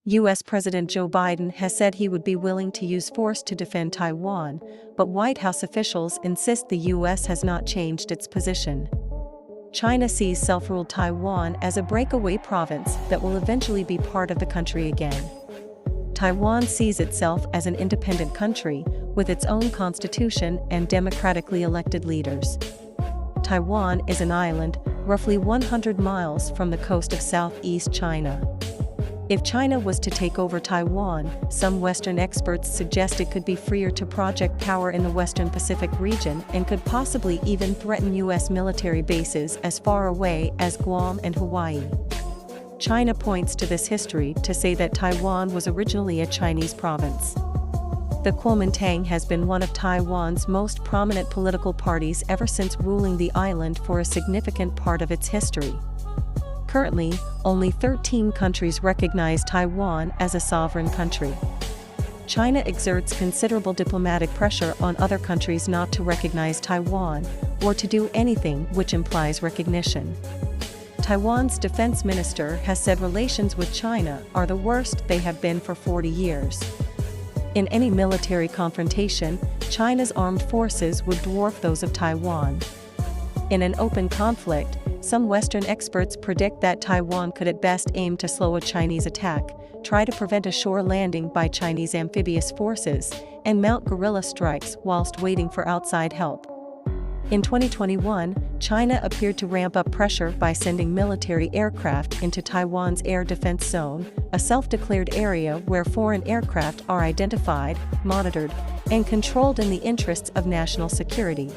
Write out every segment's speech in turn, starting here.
U.S. President Joe Biden has said he would be willing to use force to defend Taiwan, but White House officials insist the U.S. has not changed its position. China sees self-ruled Taiwan as a breakaway province that will eventually be part of the country again. Taiwan sees itself as an independent country, with its own constitution and democratically elected leaders. Taiwan is an island, roughly 100 miles from the coast of southeast China. If China was to take over Taiwan, some Western experts suggest it could be freer to project power in the Western Pacific region and could possibly even threaten U.S. military bases as far away as Guam and Hawaii. China points to this history to say that Taiwan was originally a Chinese province. The Kuomintang has been one of Taiwan's most prominent political parties ever since ruling the island for a significant part of its history. Currently, only 13 countries recognize Taiwan as a sovereign country. China exerts considerable diplomatic pressure on other countries not to recognize Taiwan, or to do anything which implies recognition. Taiwan's defense minister has said relations with China are the worst they have been for 40 years. In any military confrontation, China's armed forces would dwarf those of Taiwan. In an open conflict, some Western experts predict that Taiwan could at best aim to slow a Chinese attack, try to prevent a shore landing by Chinese amphibious forces, and mount guerrilla strikes whilst waiting for outside help. In 2021, China appeared to ramp up pressure by sending military aircraft into Taiwan's air defense zone, a self-declared area where foreign aircraft are identified, monitored, and controlled in the interests of national security.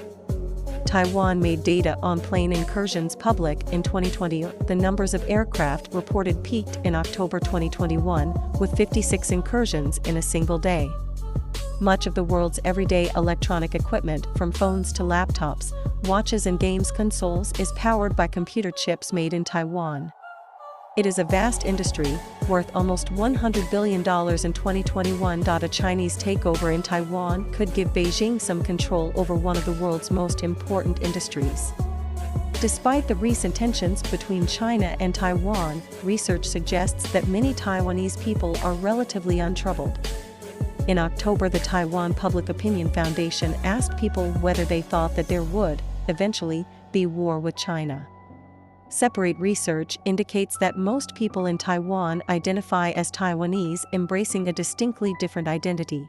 Taiwan made data on plane incursions public in 2020. The numbers of aircraft reported peaked in October 2021, with 56 incursions in a single day. Much of the world's everyday electronic equipment, from phones to laptops, watches and games consoles, is powered by computer chips made in Taiwan. It is a vast industry, worth almost $100 billion in 2021. A Chinese takeover in Taiwan could give Beijing some control over one of the world's most important industries. Despite the recent tensions between China and Taiwan, research suggests that many Taiwanese people are relatively untroubled. In October, the Taiwan Public Opinion Foundation asked people whether they thought that there would, eventually, be war with China. Separate research indicates that most people in Taiwan identify as Taiwanese, embracing a distinctly different identity.